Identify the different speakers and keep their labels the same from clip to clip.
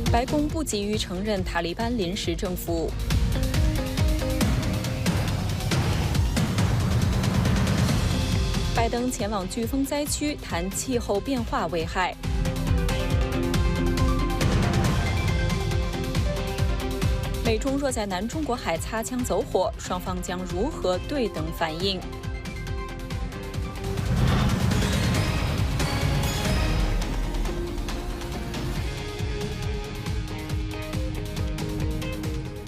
Speaker 1: 白宫不急于承认塔利班临时政府。拜登前往飓风灾区谈气候变化危害。美中若在南中国海擦枪走火，双方将如何对等反应？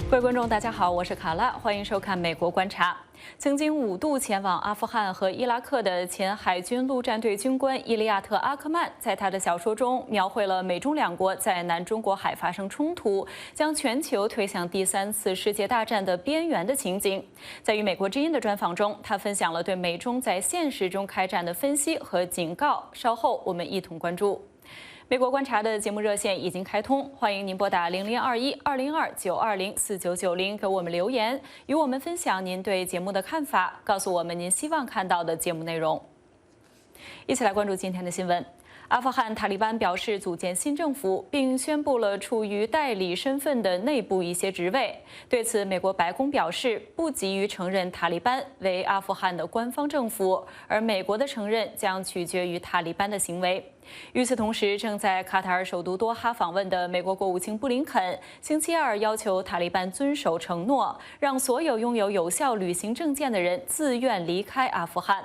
Speaker 1: 各位观众，大家好，我是卡拉，欢迎收看《美国观察》。曾经5度前往阿富汗和伊拉克的前海军陆战队军官伊利亚特·阿克曼，在他的小说中描绘了美中两国在南中国海发生冲突，将全球推向第3次世界大战的边缘的情景。在与美国之音的专访中，他分享了对美中在现实中开战的分析和警告。稍后我们一同关注。美国观察的节目热线已经开通，欢迎您拨打0021-202-920-4990给我们留言，与我们分享您对节目的看法，告诉我们您希望看到的节目内容。一起来关注今天的新闻。阿富汗塔利班表示组建新政府，并宣布了处于代理身份的内部一些职位。对此，美国白宫表示不急于承认塔利班为阿富汗的官方政府，而美国的承认将取决于塔利班的行为。与此同时，正在卡塔尔首都多哈访问的美国国务卿布林肯星期二要求塔利班遵守承诺，让所有拥有有效旅行证件的人自愿离开阿富汗。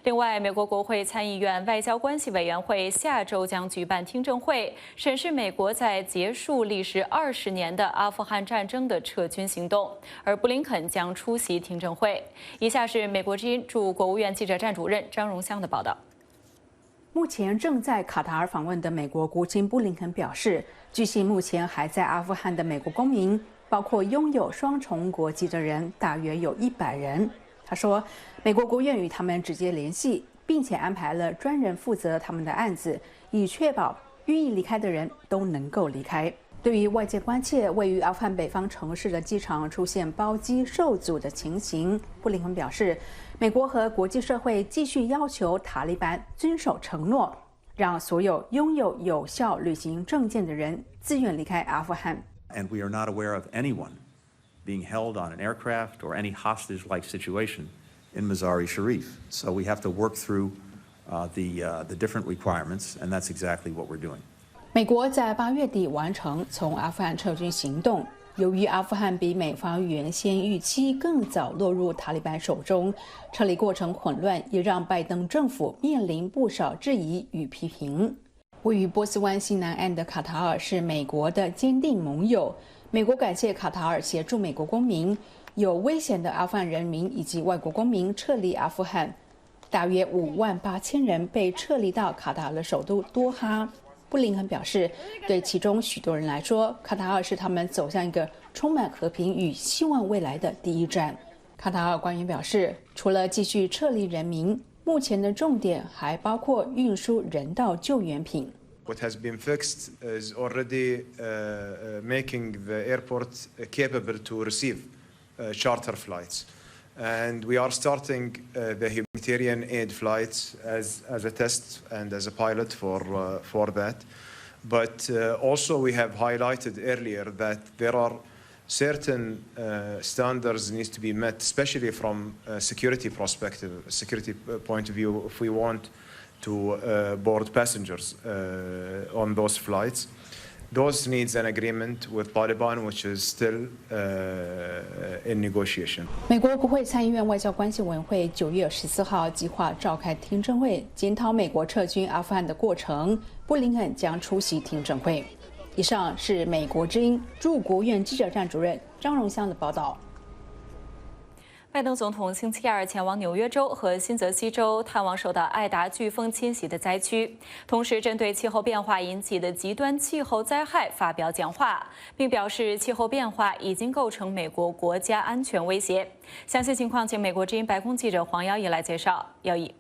Speaker 1: 另外，美国国会参议院外交关系委员会下周将举办听证会，审视美国在结束历时20年的阿富汗战争的撤军行动，而布林肯将出席听证会。以下是美国之音驻国务院记者站主任张荣香的报道。
Speaker 2: 目前正在卡塔尔访问的美国国务卿布林肯表示，据悉目前还在阿富汗的美国公民，包括拥有双重国籍的人，大约有100人。他说，美国国务院与他们直接联系，并且安排了专人负责他们的案子，以确保愿意离开的人都能够离开。对于外界关切位于阿富汗北方城市的机场出现包机受阻的情形，布林肯表示，美国和国际社会继续要求塔利班遵守承诺，让所有拥有有效旅行证件的人自愿离开阿富汗。
Speaker 3: And we are not aware of anyone being held on an aircraft or any hostage-like situation in Mazar-e-Sharif. So we have to work through the different requirements, and that's exactly what we're doing.
Speaker 2: 美国在8月底完成从阿富汗撤军行动。由于阿富汗比美方原先预期更早落入塔利班手中，撤离过程混乱，也让拜登政府面临不少质疑与批评。位于波斯湾西南岸的卡塔尔是美国的坚定盟友。美国感谢卡塔尔协助美国公民、有危险的阿富汗人民以及外国公民撤离阿富汗。大约58000人被撤离到卡塔尔的首都多哈。布林肯表示，对其中许多人来说，卡塔尔是他们走向一个充满和平与希望未来的第一站。卡塔尔官员表示，除了继续撤离人民，目前的重点还包括运输人道救援品。
Speaker 4: What has been fixed is already making the airport capable to receive charter flights. And we are starting the humanitarian aid flights as a test and as a pilot for that. But also we have highlighted earlier that there are certain standards needs to be met, especially from a security perspective, a security point of view, if we want to board passengers on those flights. Those needs an agreement with Taliban, which is still in negotiation.
Speaker 2: 美国国会参议院外交关系委员会9月14号计划召开听证会，检讨美国撤军阿富汗的过程。布林肯将出席听证会。以上是美国之音驻国务院记者站主任张荣香的报道。
Speaker 1: 拜登总统星期二前往纽约州和新泽西州探望受到艾达飓风侵袭的灾区，同时针对气候变化引起的极端气候灾害发表讲话，并表示气候变化已经构成美国国家安全威胁。详细情况，请美国之音白宫记者黄耀义来介绍。耀义。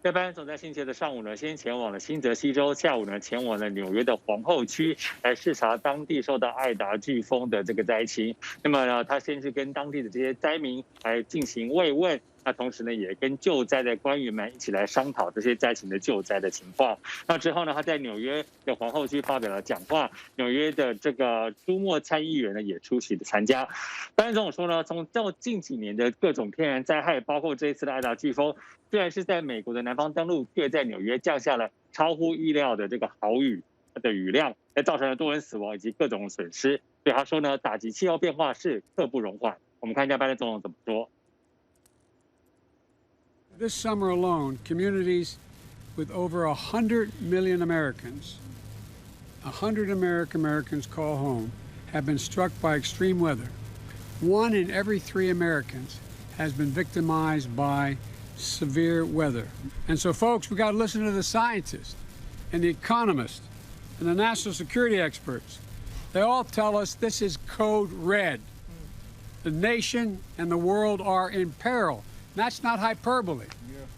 Speaker 5: 拜登总在星期的上午呢，先前往了新泽西州，下午呢前往了纽约的皇后区，来视察当地受到艾达飓风的这个灾情。那么呢，他先是跟当地的这些灾民来进行慰问，那同时呢，也跟救灾的官员们一起来商讨这些灾情的救灾的情况。那之后呢，他在纽约的皇后区发表了讲话，纽约的这个朱莫参议员呢也出席的参加。拜登总统说呢，从近几年的各种天然灾害，包括这一次的艾达飓风，虽然是在美国的南方登陆，却在纽约降下了超乎意料的这个豪雨的雨量，也造成了多人死亡以及各种损失。所以他说呢，打击气候变化是刻不容缓。我们看一下拜登总统怎么说。
Speaker 6: This summer alone, communities with over 100 million Americans, 100 Americans call home, have been struck by extreme weather. 1 in every 3 Americans has been victimized by severe weather. And so, folks, we got to listen to the scientists and the economists and the national security experts. They all tell us this is code red. The nation and the world are in peril. That's not hyperbole.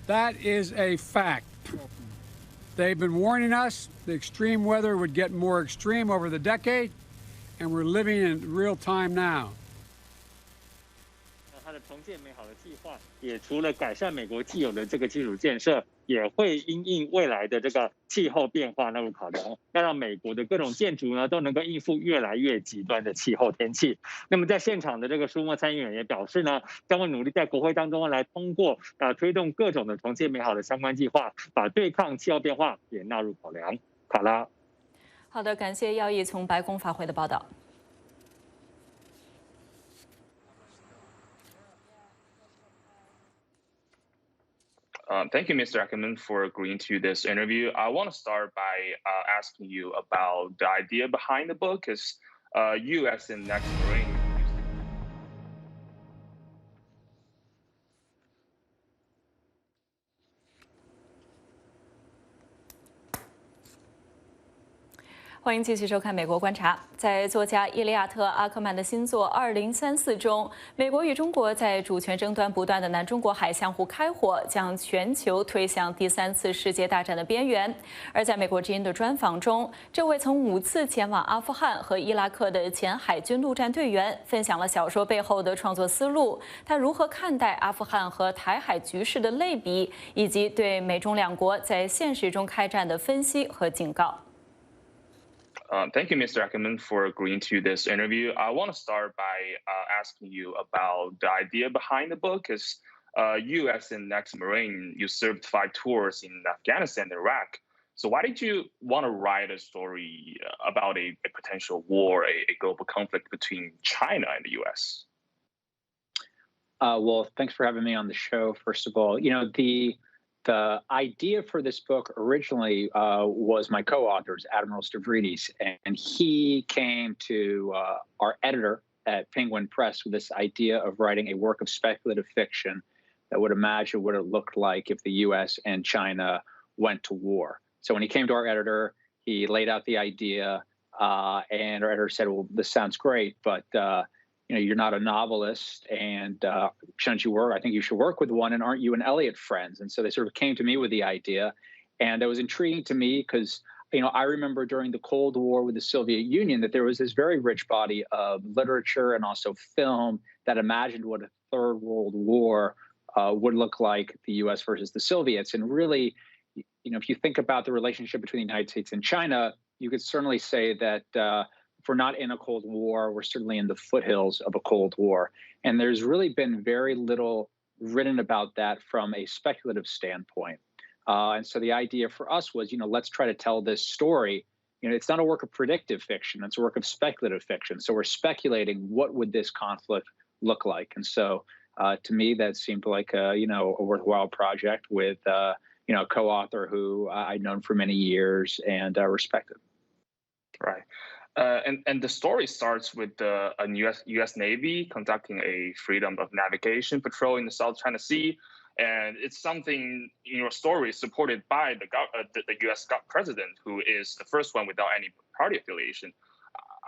Speaker 6: That is a fact. They've been warning us the extreme weather would get more extreme over the decade, and we're living in real time now.
Speaker 5: 它的重建美好的计划，也除了改善美国既有的这个基础建设，也会因应未来的这个气候变化纳入考量，要让美国的各种建筑呢都能够应付越来越极端的气候天气。那么在现场的这个舒默参议员也表示呢，将会努力在国会当中来通过推动各种的重建美好的相关计划，把对抗气候变化也纳入考量。卡拉，
Speaker 1: 好的，感谢耀义从白宫发回的报道。
Speaker 7: Thank you, Mr. Ackerman, for agreeing to this interview. I want to start by asking you about the idea behind the book, because you, as an ex-Marine,
Speaker 1: 欢迎继续收看《美国观察》。在作家伊利亚特·阿克曼的新作《2034》中，美国与中国在主权争端不断的南中国海相互开火，将全球推向第3次世界大战的边缘。而在美国之音的专访中，这位曾5次前往阿富汗和伊拉克的前海军陆战队员分享了小说背后的创作思路，他如何看待阿富汗和台海局势的类比，以及对美中两国在现实中开战的分析和警告。
Speaker 7: Thank you, Mr. Ackerman, for agreeing to this interview. I want to start by asking you about the idea behind the book, because you, as an ex-Marine, you served 5 tours in Afghanistan and Iraq. So why did you want to write a story about a potential war, a global conflict between China and the U.S.?
Speaker 8: Well, thanks for having me on the show, first of all. You know, the idea for this book originally was my co-author's, Admiral Stavridis, and he came to our editor at Penguin Press with this idea of writing a work of speculative fiction that would imagine what it looked like if the U.S. and China went to war. So when he came to our editor, he laid out the idea, and our editor said, well, this sounds great, but you know, you're not a novelist, and shouldn't you work? I think you should work with one, and aren't you and Elliot friends? And so they sort of came to me with the idea, and it was intriguing to me because, you know, I remember during the Cold War with the Soviet Union that there was this very rich body of literature and also film that imagined what a Third World War would look like, the U.S. versus the Soviets. And really, you know, if you think about the relationship between the United States and China, you could certainly say that if we're not in a Cold War, we're certainly in the foothills of a Cold War. And there's really been very little written about that from a speculative standpoint. And so the idea for us was, you know, let's try to tell this story. You know, it's not a work of predictive fiction, it's a work of speculative fiction. So we're speculating what would this conflict look like. And so to me, that seemed like you know, a worthwhile project with you know, a co-author who I'd known for many years and respected.
Speaker 7: Right. And the story starts with a U.S. Navy conducting a freedom of navigation patrol in the South China Sea, and it's something in your story supported by the U.S. president, who is the first one without any party affiliation.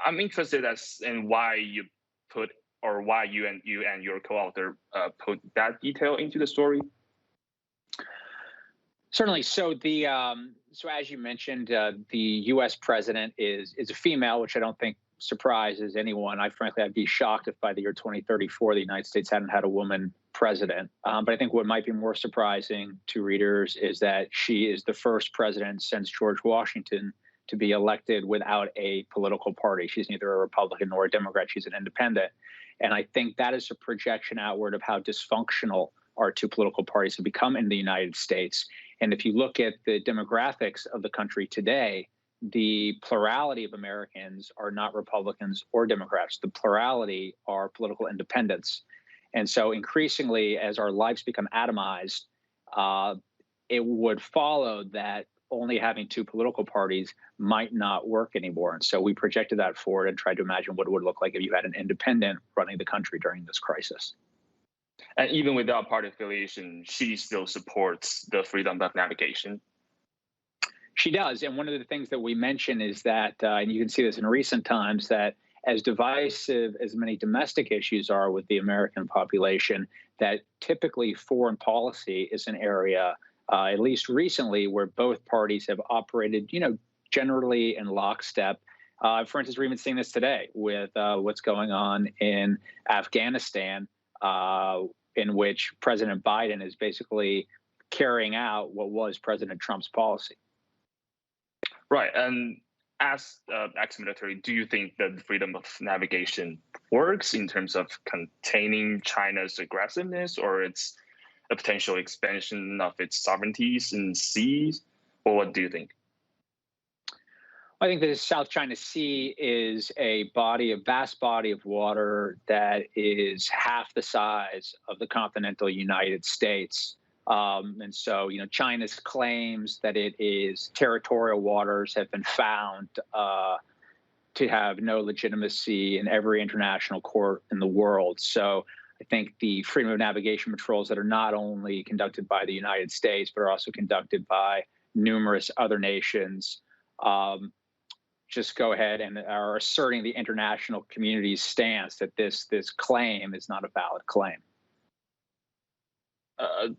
Speaker 7: I'm interested in why you put, or why you and your co-author put that detail into the story.
Speaker 8: Certainly. So so as you mentioned, the U.S. president is a female, which I don't think surprises anyone. I'd be shocked if by the year 2034 the United States hadn't had a woman president. But I think what might be more surprising to readers is that she is the first president since George Washington to be elected without a political party. She's neither a Republican nor a Democrat. She's an independent. And I think that is a projection outward of how dysfunctional our two political parties have become in the United States. And if you look at the demographics of the country today, the plurality of Americans are not Republicans or Democrats. The plurality are political independents. And so increasingly, as our lives become atomized, it would follow that only having two political parties might not work anymore. And so we projected that forward and tried to imagine what it would look like if you had an independent running the country during this crisis.
Speaker 7: And even without party affiliation, she still supports the freedom of navigation.
Speaker 8: She does. And one of the things that we mention is that, and you can see this in recent times, that as divisive as many domestic issues are with the American population, that typically foreign policy is an area, at least recently, where both parties have operated, generally in lockstep. For instance, we're even seeing this today with what's going on in Afghanistan, in which President Biden is basically carrying out what was President Trump's policy.
Speaker 7: Right. And as ex-military, do you think that freedom of navigation works in terms of containing China's aggressiveness or its a potential expansion of its sovereignties in seas? Or what do you think?
Speaker 8: I think the South China Sea is a vast body of water that is half the size of the continental United States. And so, China's claims that it is territorial waters have been found to have no legitimacy in every international court in the world. So I think the freedom of navigation patrols that are not only conducted by the United States, but are also conducted by numerous other nations, just go ahead and are asserting the international community's stance that this claim is not a valid claim.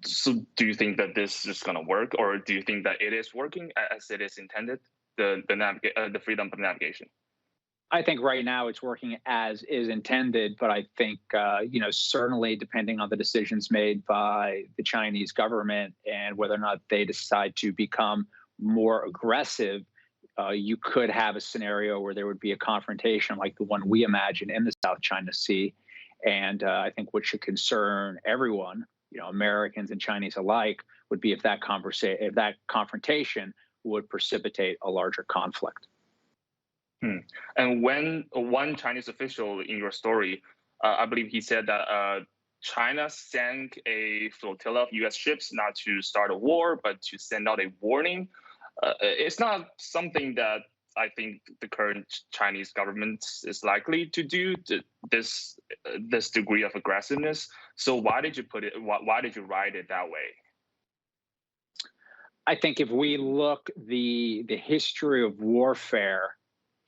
Speaker 7: So do you think that this is going to work, or do you think that it is working as it is intended, the freedom of navigation?
Speaker 8: I think right now it's working as is intended, but I think, certainly depending on the decisions made by the Chinese government and whether or not they decide to become more aggressive, you could have a scenario where there would be a confrontation like the one we imagine in the South China Sea. And I think what should concern everyone, Americans and Chinese alike, would be if that confrontation would precipitate a larger conflict.
Speaker 7: And when one Chinese official in your story, I believe he said that China sank a flotilla of U.S. ships not to start a war, but to send out a warning. It's not something that I think the current Chinese government is likely to do, this degree of aggressiveness. So why did you put it? Why did you write it that way?
Speaker 8: I think if we look, the history of warfare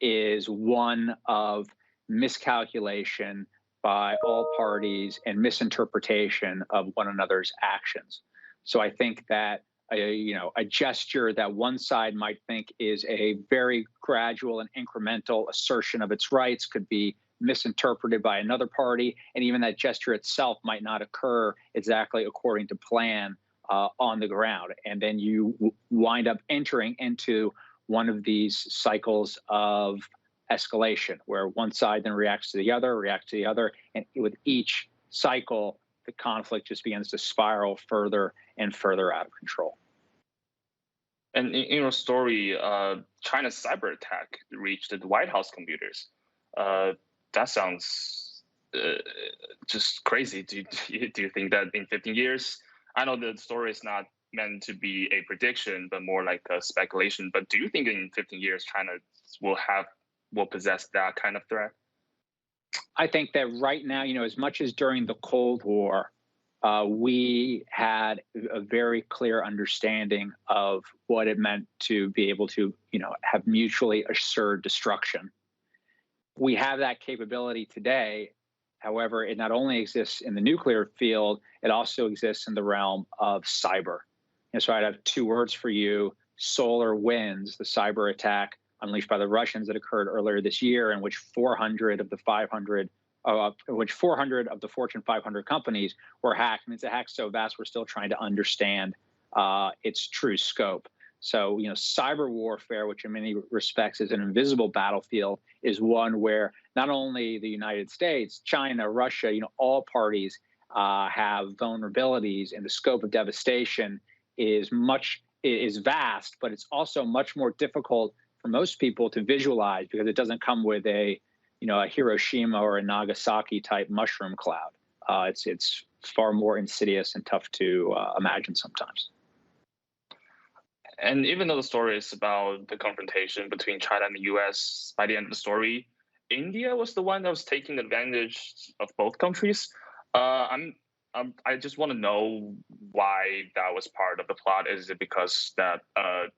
Speaker 8: is one of miscalculation by all parties and misinterpretation of one another's actions. So I think that a gesture that one side might think is a very gradual and incremental assertion of its rights could be misinterpreted by another party, and even that gesture itself might not occur exactly according to plan on the ground. And then you wind up entering into one of these cycles of escalation where one side then reacts to the other, and with each cycle, the conflict just begins to spiral further and further out of control.
Speaker 7: And in your story, China's cyber attack reached the White House computers. That sounds just crazy. Do you think that in 15 years, I know the story is not meant to be a prediction, but more like a speculation. But do you think in 15 years, China will possess that kind of threat?
Speaker 8: I think that right now, as much as during the Cold War, we had a very clear understanding of what it meant to be able to, have mutually assured destruction. We have that capability today. However, it not only exists in the nuclear field, it also exists in the realm of cyber. And so I'd have two words for you: solar winds, the cyber attack unleashed by the Russians that occurred earlier this year, in which 400 of the 500 in which 400 of the Fortune 500 companies were hacked. I mean, it's a hack so vast we're still trying to understand its true scope. So, cyber warfare, which in many respects is an invisible battlefield, is one where not only the United States, China, Russia, all parties have vulnerabilities, and the scope of devastation is vast, but it's also much more difficult for most people to visualize because it doesn't come with a Hiroshima or a Nagasaki type mushroom cloud. It's far more insidious and tough to imagine sometimes.
Speaker 7: And even though the story is about the confrontation between China and the U.S., by the end of the story, India was the one that was taking advantage of both countries. I just want to know why that was part of the plot. Is it because that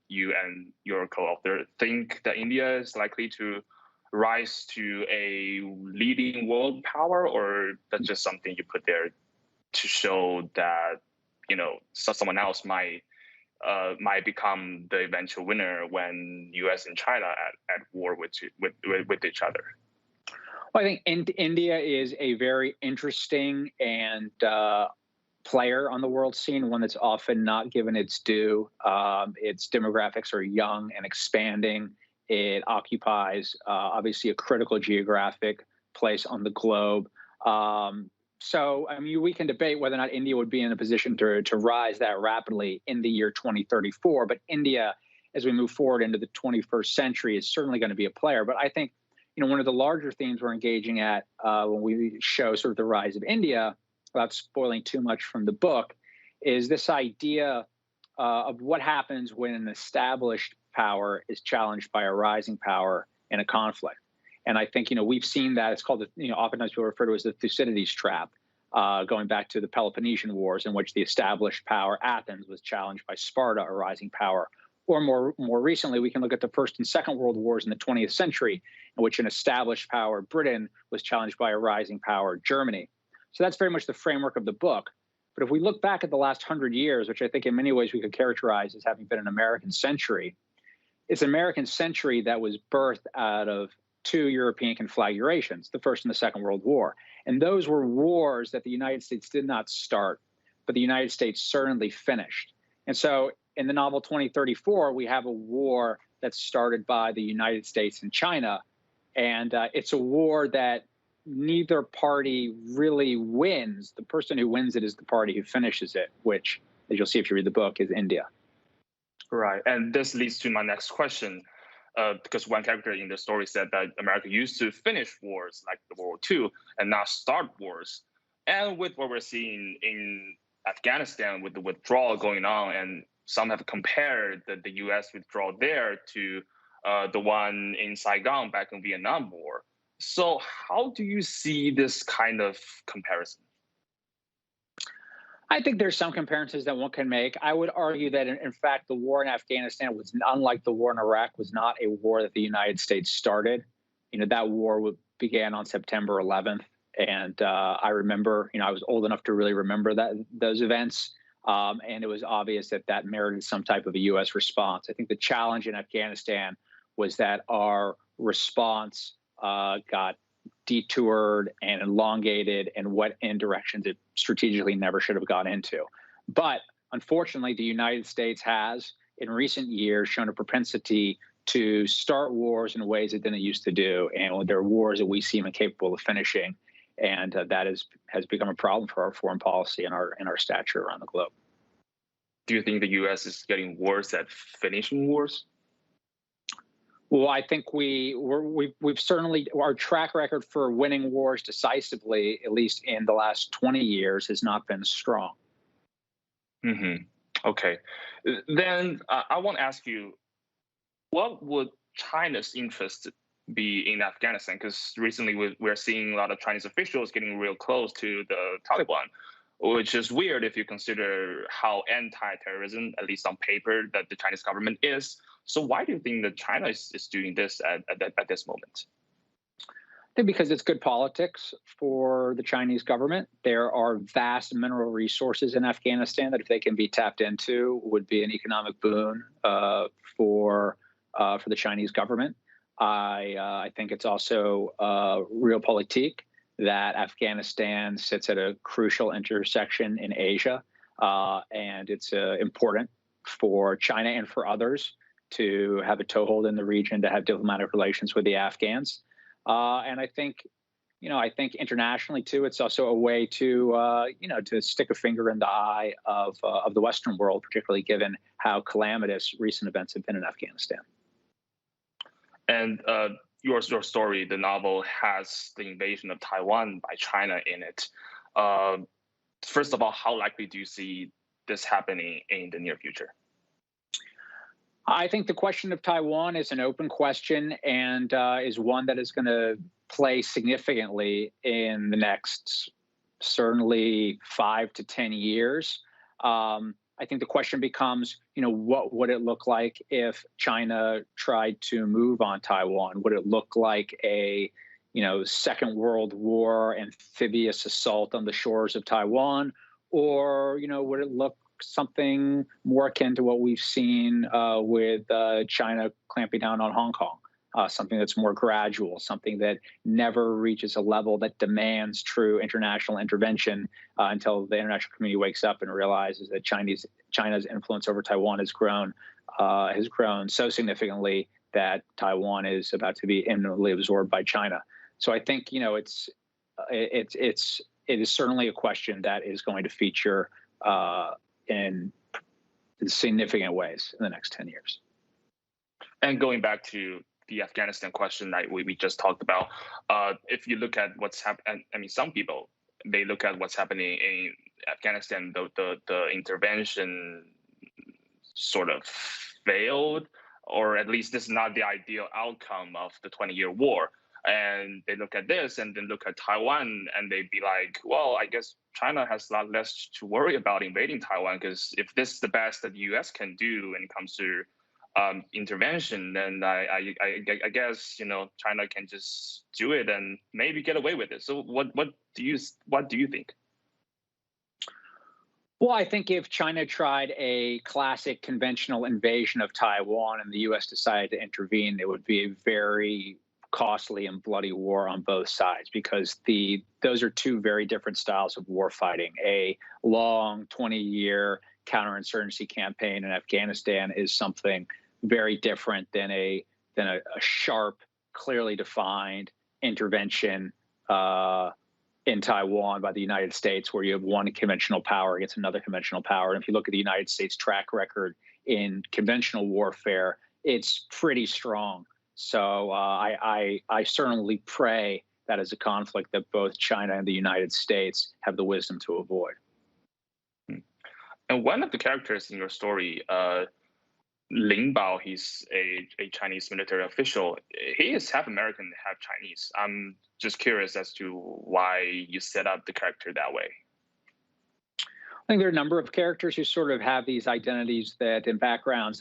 Speaker 7: you and your co-author think that India is likely to rise to a leading world power, or that's just something you put there to show that someone else might become the eventual winner when U.S. and China at war with each other?
Speaker 8: Well, I think India is a very interesting and player on the world scene, one that's often not given its due. Its demographics are young and expanding. It occupies, obviously, a critical geographic place on the globe. So, I mean, we can debate whether or not India would be in a position to rise that rapidly in the year 2034. But India, as we move forward into the 21st century, is certainly going to be a player. But I think, one of the larger themes we're engaging at when we show sort of the rise of India, without spoiling too much from the book, is this idea of what happens when an established power is challenged by a rising power in a conflict. And I think, we've seen that. It's called, oftentimes people refer to it as the Thucydides trap, going back to the Peloponnesian Wars, in which the established power, Athens, was challenged by Sparta, a rising power. Or more recently, we can look at the First and Second World Wars in the 20th century, in which an established power, Britain, was challenged by a rising power, Germany. So that's very much the framework of the book. But if we look back at the last 100 years, which I think in many ways we could characterize as having been an American century, it's an American century that was birthed out of two European conflagrations, the First and the Second World War. And those were wars that the United States did not start, but the United States certainly finished. And so in the novel 2034, we have a war that's started by the United States and China. And it's a war that neither party really wins. The person who wins it is the party who finishes it, which, as you'll see if you read the book, is India.
Speaker 7: Right. And this leads to my next question, because one character in the story said that America used to finish wars like the World War II and not start wars. And with what we're seeing in Afghanistan, with the withdrawal going on, and some have compared the U.S. withdrawal there to the one in Saigon back in Vietnam War. So how do you see this kind of comparison?
Speaker 8: I think there's some comparisons that one can make. I would argue that, in fact, the war in Afghanistan was, unlike the war in Iraq, was not a war that the United States started. That war began on September 11th. And I remember, I was old enough to really remember those events. And it was obvious that merited some type of a U.S. response. I think the challenge in Afghanistan was that our response got detoured and elongated and went in directions it strategically never should have gone into. But unfortunately, the United States has, in recent years, shown a propensity to start wars in ways it didn't used to do. And there are wars that we seem incapable of finishing. And that has become a problem for our foreign policy and our stature around the globe.
Speaker 7: Do you think the U.S. is getting worse at finishing wars?
Speaker 8: Well, I think we've certainly, our track record for winning wars decisively, at least in the last 20 years, has not been strong.
Speaker 7: Mm-hmm. Okay. Then I want to ask you, what would China's interest be in Afghanistan? Because recently we're seeing a lot of Chinese officials getting real close to the Taliban, which is weird if you consider how anti-terrorism, at least on paper, that the Chinese government is. So why do you think that China is doing this at this moment?
Speaker 8: I think because it's good politics for the Chinese government. There are vast mineral resources in Afghanistan that, if they can be tapped into, would be an economic boon for the Chinese government. I think it's also realpolitik. that Afghanistan sits at a crucial intersection in Asia, and it's important for China and for others to have a toehold in the region, to have diplomatic relations with the Afghans. And I think internationally too, it's also a way to to stick a finger in the eye of the Western world, particularly given how calamitous recent events have been in Afghanistan.
Speaker 7: And your story, the novel, has the invasion of Taiwan by China in it. First of all, how likely do you see this happening in the near future?
Speaker 8: I think the question of Taiwan is an open question and is one that is going to play significantly in the next certainly 5 to 10 years. I think the question becomes, what would it look like if China tried to move on Taiwan? Would it look like a, Second World War amphibious assault on the shores of Taiwan? Or, would it look something more akin to what we've seen with China clamping down on Hong Kong, something that's more gradual, something that never reaches a level that demands true international intervention until the international community wakes up and realizes that China's influence over Taiwan has grown so significantly that Taiwan is about to be imminently absorbed by China. So I think it is certainly a question that is going to feature in significant ways in the next 10 years.
Speaker 7: And going back to the Afghanistan question that we just talked about, if you look at what's happening, some people, they look at what's happening in Afghanistan, the intervention sort of failed, or at least this is not the ideal outcome of the 20-year war. And they look at this and then look at Taiwan and they'd be like, well, I guess China has a lot less to worry about invading Taiwan, because if this is the best that the U.S. can do when it comes to intervention, then I guess China can just do it and maybe get away with it. So what do you think?
Speaker 8: Well, I think if China tried a classic conventional invasion of Taiwan and the U.S. decided to intervene, it would be a very costly and bloody war on both sides, because those are two very different styles of war fighting. A long 20-year counterinsurgency campaign in Afghanistan is something very different than a sharp, clearly defined intervention in Taiwan by the United States, where you have one conventional power against another conventional power. And if you look at the United States track record in conventional warfare, it's pretty strong. So I certainly pray that is a conflict that both China and the United States have the wisdom to avoid.
Speaker 7: And one of the characters in your story, Lin Bao, he's a Chinese military official. He is half American, half Chinese. I'm just curious as to why you set up the character that way.
Speaker 8: I think there are a number of characters who sort of have these identities and backgrounds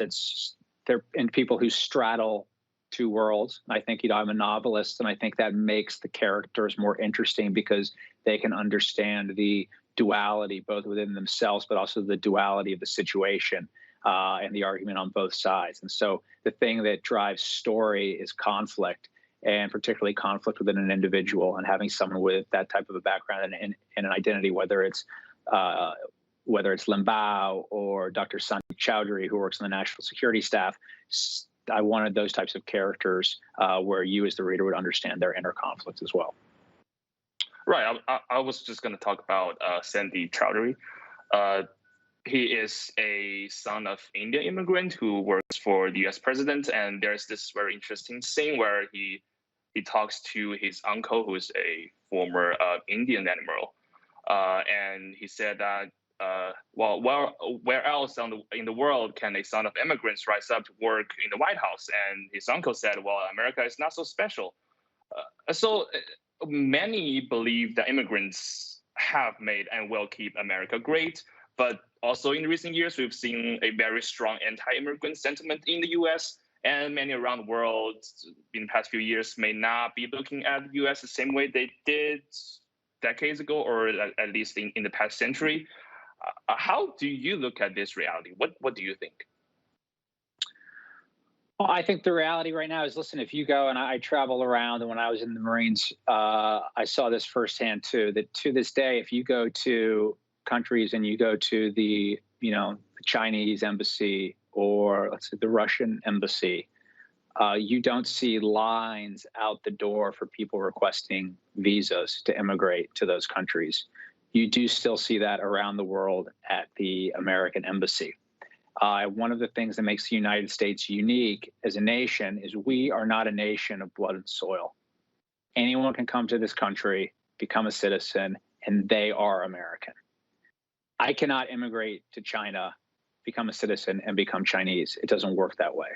Speaker 8: they're in people who straddle two worlds. I think, I'm a novelist, and I think that makes the characters more interesting because they can understand the duality both within themselves, but also the duality of the situation and the argument on both sides. And so the thing that drives story is conflict, and particularly conflict within an individual, and having someone with that type of a background and an identity, whether it's Lin Bao or Dr. Sandeep Chowdhury, who works on the National Security Staff. I wanted those types of characters where you as the reader would understand their inner conflicts as well.
Speaker 7: Right. I was just going to talk about Sandeep Chowdhury. He is a son of Indian immigrant who works for the U.S. president. And there's this very interesting scene where he talks to his uncle, who is a former Indian admiral. And he said that, where else in the world can a son of immigrants rise up to work in the White House? And his uncle said, well, America is not so special. So many believe that immigrants have made and will keep America great. But also in recent years, we've seen a very strong anti-immigrant sentiment in the U.S. And many around the world in the past few years may not be looking at the U.S. the same way they did decades ago, or at least in the past century. How do you look at this reality? What do you think?
Speaker 8: Well, I think the reality right now is, listen, if you go, and I travel around, and when I was in the Marines, I saw this firsthand too, that to this day, if you go to countries and you go to the Chinese embassy or let's say the Russian embassy, you don't see lines out the door for people requesting visas to immigrate to those countries. You do still see that around the world at the American embassy. One of the things that makes the United States unique as a nation is we are not a nation of blood and soil. Anyone can come to this country, become a citizen, and they are American. I cannot immigrate to China, become a citizen, and become Chinese. It doesn't work that way.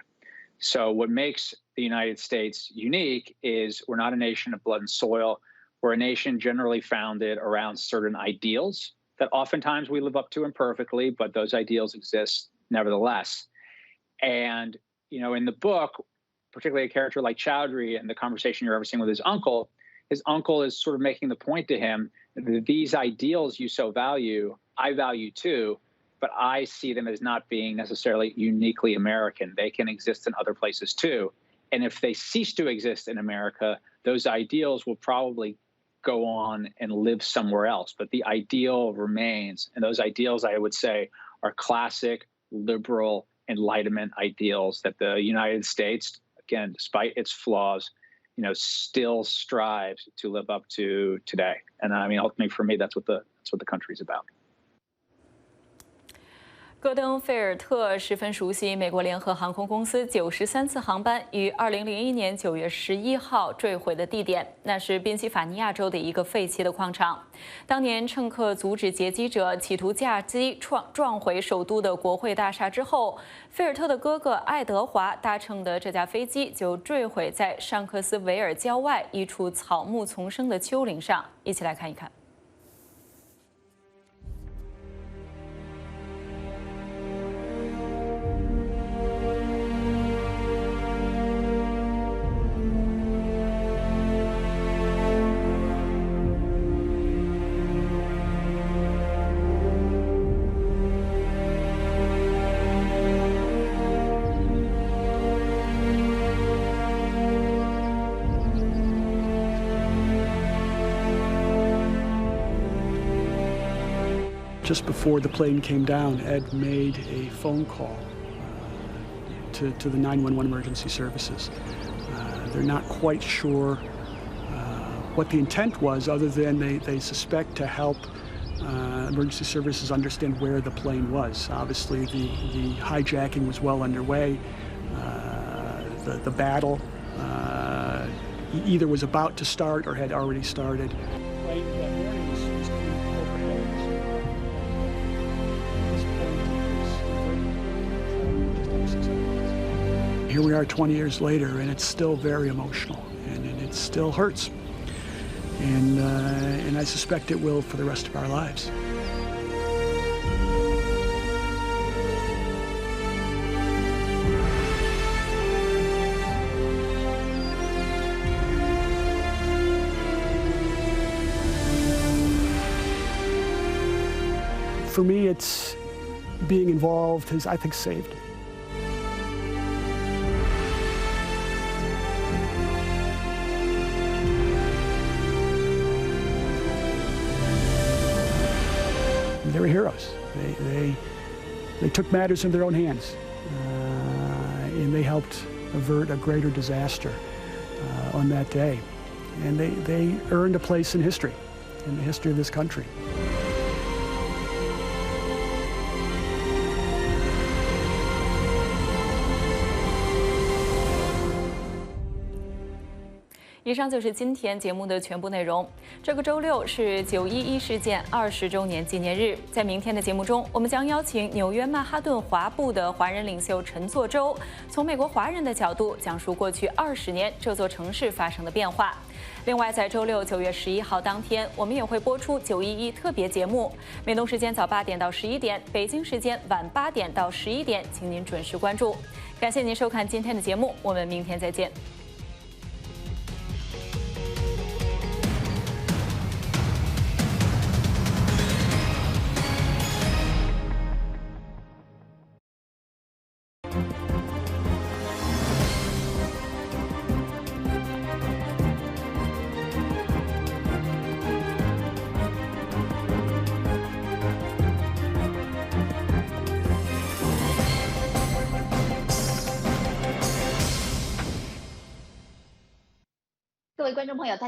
Speaker 8: So what makes the United States unique is we're not a nation of blood and soil. We're a nation generally founded around certain ideals that oftentimes we live up to imperfectly, but those ideals exist nevertheless. And, in the book, particularly a character like Chowdhury and the conversation you're ever seeing with his uncle is sort of making the point to him that these ideals you so value, I value too, but I see them as not being necessarily uniquely American. They can exist in other places too. And if they cease to exist in America, those ideals will probably go on and live somewhere else. But the ideal remains. And those ideals, I would say, are classic liberal Enlightenment ideals that the United States, again, despite its flaws, still strives to live up to today. And I mean, ultimately, for me, that's what the country's about.
Speaker 1: 戈登·菲尔特十分熟悉美国联合航空公司93次航班于2001年9月11号坠毁的地点，那是宾夕法尼亚州的一个废弃的矿场。当年乘客阻止劫机者企图驾机撞毁首都的国会大厦之后，菲尔特的哥哥爱德华搭乘的这架飞机就坠毁在尚克斯维尔郊外一处草木丛生的丘陵上。一起来看一看。
Speaker 6: Just before the plane came down, Ed made a phone call to the 911 emergency services. They're not quite sure what the intent was, other than they suspect to help emergency services understand where the plane was. Obviously, the hijacking was well underway. The battle either was about to start or had already started. Here we are 20 years later, and it's still very emotional, and it still hurts. And I suspect it will for the rest of our lives. For me, it's being involved has, I think, saved it. They were heroes. They took matters in their own hands, and they helped avert a greater disaster on that day. And they earned a place in history, in the history of this country.
Speaker 1: 以上就是今天节目的全部内容。这个周六是911事件20周年纪念日，在明天的节目中，我们将邀请纽约曼哈顿华埠的华人领袖陈作周，从美国华人的角度讲述过去20年这座城市发生的变化。另外，在周六9月11号当天，我们也会播出911特别节目，美东时间早8点到11点，北京时间晚8点到11点，请您准时关注。感谢您收看今天的节目，我们明天再见。
Speaker 9: 位观众朋友，大